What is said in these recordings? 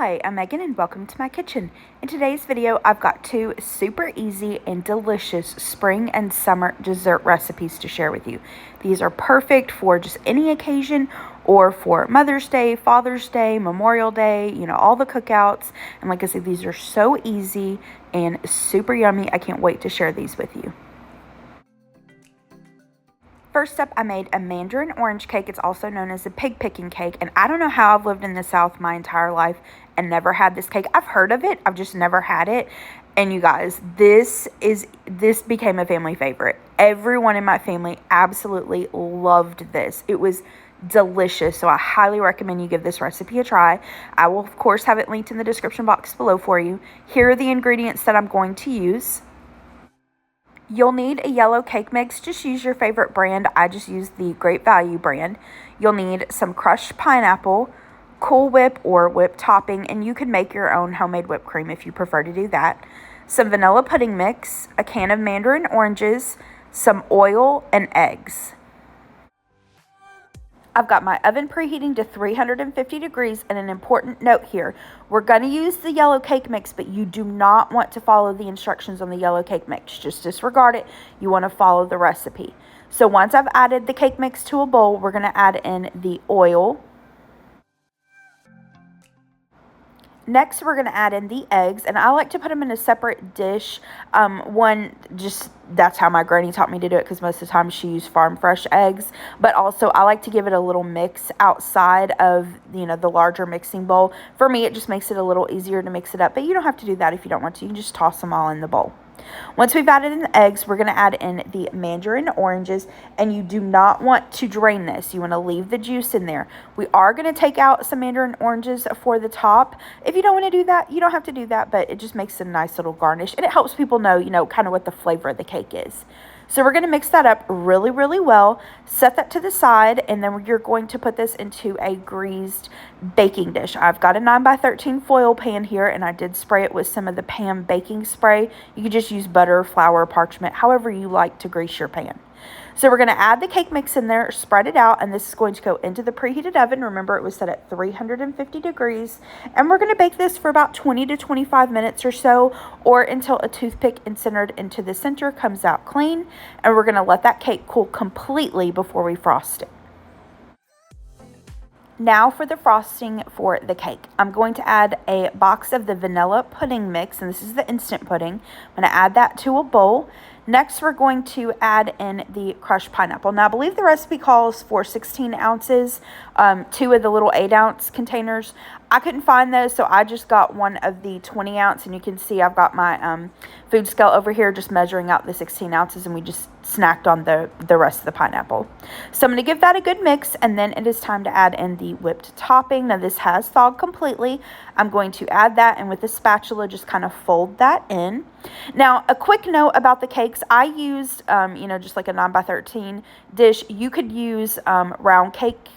Hi, I'm Megan and welcome to my kitchen. In today's video, I've got two super easy and delicious spring and summer dessert recipes to share with you. These are perfect for just any occasion or for Mother's Day, Father's Day, Memorial Day, all the cookouts. And like I said, these are so easy and super yummy. I can't wait to share these with you. First up, I made a Mandarin orange cake. It's also known as a pickin cake. And I don't know how I've lived in the South my entire life and never had this cake. I've heard of it. I've just never had it. And you guys, this became a family favorite. Everyone in my family absolutely loved this. It was delicious. So I highly recommend you give this recipe a try. I will, of course, have it linked in the description box below for you. Here are the ingredients that I'm going to use. You'll need a yellow cake mix. Just use your favorite brand. I just use the Great Value brand. You'll need some crushed pineapple, Cool Whip or whipped topping, and you can make your own homemade whipped cream if you prefer to do that. Some vanilla pudding mix, a can of Mandarin oranges, some oil, and eggs. I've got my oven preheating to 350 degrees, and an important note here, we're going to use the yellow cake mix, but you do not want to follow the instructions on the yellow cake mix. Just disregard it. You want to follow the recipe. So once I've added the cake mix to a bowl, we're going to add in the oil. Next, we're going to add in the eggs, and I like to put them in a separate dish. That's how my granny taught me to do it, because most of the time she used farm fresh eggs. But also, I like to give it a little mix outside of, the larger mixing bowl. For me, it just makes it a little easier to mix it up, but you don't have to do that if you don't want to. You can just toss them all in the bowl. Once we've added in the eggs, we're going to add in the Mandarin oranges, and you do not want to drain this. You want to leave the juice in there. We are going to take out some Mandarin oranges for the top. If you don't want to do that, you don't have to do that, but it just makes a nice little garnish, and it helps people know, kind of what the flavor of the cake is. So we're going to mix that up really, really well, set that to the side, and then you're going to put this into a greased baking dish. I've got a 9x13 foil pan here, and I did spray it with some of the Pam baking spray. You could just use butter, flour, parchment, however you like to grease your pan. So we're going to add the cake mix in there, spread it out, and this is going to go into the preheated oven. Remember, it was set at 350 degrees, and we're going to bake this for about 20 to 25 minutes or so, or until a toothpick centered into the center comes out clean, and we're going to let that cake cool completely before we frost it. Now for the frosting for the cake. I'm going to add a box of the vanilla pudding mix, and this is the instant pudding. I'm going to add that to a bowl. Next, we're going to add in the crushed pineapple. Now, I believe the recipe calls for 16 ounces, 2 of the little 8-ounce containers. I couldn't find those, so I just got one of the 20 ounce, and you can see I've got my food scale over here just measuring out the 16 ounces, and we just snacked on the rest of the pineapple. So I'm going to give that a good mix, and then it is time to add in the whipped topping. Now, this has thawed completely. I'm going to add that, and with a spatula, just kind of fold that in. Now, a quick note about the cakes. I used, just like a 9x13 dish. You could use round cake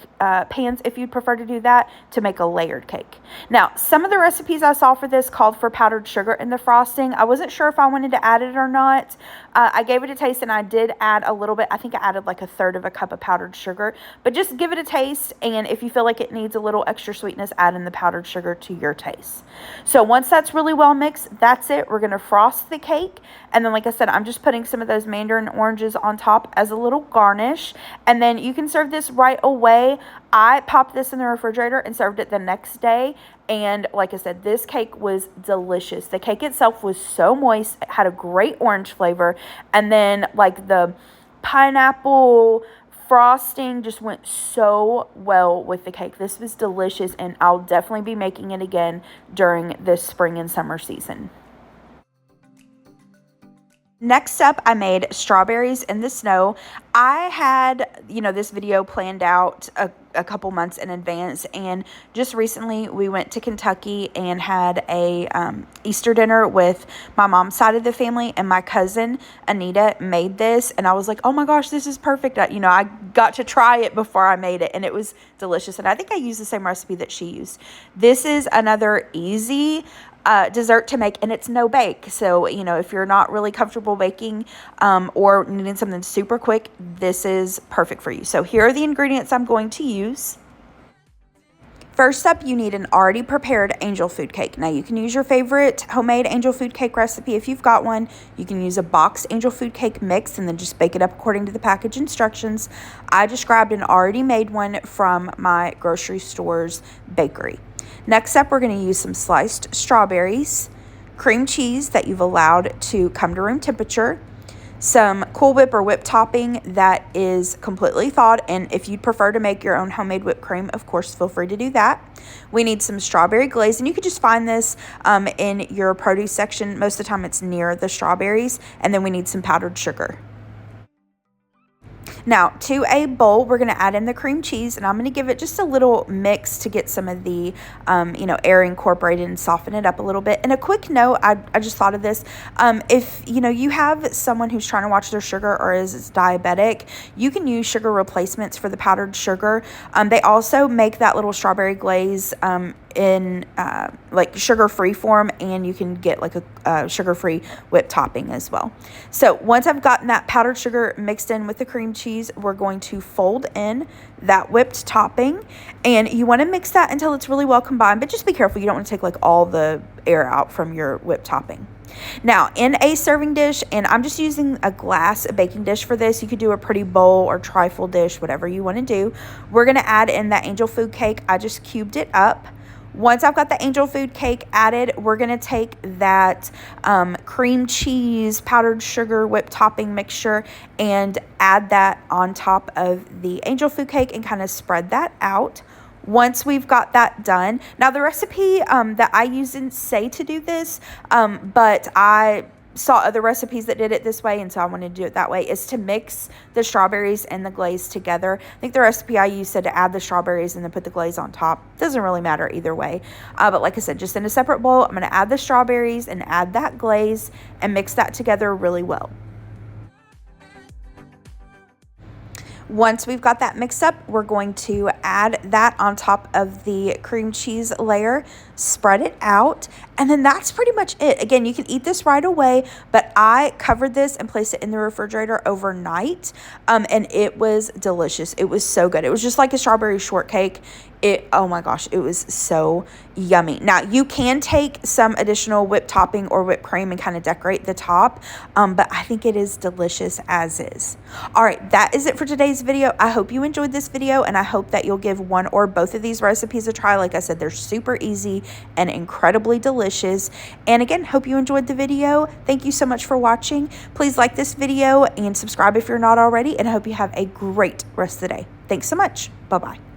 pans if you'd prefer to do that to make a layered cake. Now, some of the recipes I saw for this called for powdered sugar in the frosting. I wasn't sure if I wanted to add it or not. I gave it a taste, and I did add a little bit. I think I added like 1/3 of a cup of powdered sugar, but just give it a taste, and if you feel like it needs a little extra sweetness, add in the powdered sugar to your taste. So once that's really well mixed, that's it. We're going to frost the cake, and then like I said, I'm just putting some of those Mandarin oranges on top as a little garnish, and then you can serve this right away. I popped this in the refrigerator and served it the next day, and like I said, this cake was delicious. The cake itself was so moist. It had a great orange flavor, and then like the pineapple frosting just went so well with the cake. This was delicious, and I'll definitely be making it again during this spring and summer season. Next up, I made strawberries in the snow. I had, this video planned out a couple months in advance, and just recently we went to Kentucky and had a Easter dinner with my mom's side of the family, and my cousin Anita made this, and I was like, oh my gosh, this is perfect. I got to try it before I made it, and it was delicious, and I think I used the same recipe that she used. This is another easy dessert to make, and it's no bake. So, if you're not really comfortable baking or needing something super quick, this is perfect for you. So here are the ingredients I'm going to use. First up, you need an already prepared angel food cake. Now, you can use your favorite homemade angel food cake recipe if you've got one. You can use a boxed angel food cake mix and then just bake it up according to the package instructions. I just grabbed an already made one from my grocery store's bakery. Next up, we're going to use some sliced strawberries, cream cheese that you've allowed to come to room temperature, some Cool Whip or whipped topping that is completely thawed, and if you'd prefer to make your own homemade whipped cream, of course, feel free to do that. We need some strawberry glaze, and you could just find this in your produce section. Most of the time it's near the strawberries. And then we need some powdered sugar. Now, to a bowl, we're going to add in the cream cheese, and I'm going to give it just a little mix to get some of the, air incorporated and soften it up a little bit. And a quick note, I just thought of this. If, you have someone who's trying to watch their sugar or is diabetic, you can use sugar replacements for the powdered sugar. They also make that little strawberry glaze in like sugar-free form, and you can get like a sugar-free whipped topping as well. So once I've gotten that powdered sugar mixed in with the cream cheese, we're going to fold in that whipped topping, and you want to mix that until it's really well combined, but just be careful. You don't want to take like all the air out from your whipped topping. Now, in a serving dish, and I'm just using a glass baking dish for this. You could do a pretty bowl or trifle dish, whatever you want to do. We're going to add in that angel food cake. I just cubed it up. Once I've got the angel food cake added, we're going to take that cream cheese, powdered sugar, whipped topping mixture and add that on top of the angel food cake and kind of spread that out. Once we've got that done, now the recipe that I use didn't say to do this, but I saw other recipes that did it this way, and so I wanted to do it that way, is to mix the strawberries and the glaze together. I think the recipe I used said to add the strawberries and then put the glaze on top. Doesn't really matter either way. But like I said, just in a separate bowl, I'm going to add the strawberries and add that glaze and mix that together really well. Once we've got that mixed up, we're going to add that on top of the cream cheese layer, spread it out, and then that's pretty much it. Again, you can eat this right away, but I covered this and placed it in the refrigerator overnight, and it was delicious. It was so good. It was just like a strawberry shortcake. Oh my gosh, it was so yummy. Now, you can take some additional whipped topping or whipped cream and kind of decorate the top, but I think it is delicious as is. All right, that is it for today's video. I hope you enjoyed this video, and I hope that you'll give one or both of these recipes a try. Like I said, they're super easy and incredibly delicious. And again, hope you enjoyed the video. Thank you so much for watching. Please like this video and subscribe if you're not already, and I hope you have a great rest of the day. Thanks so much. Bye-bye.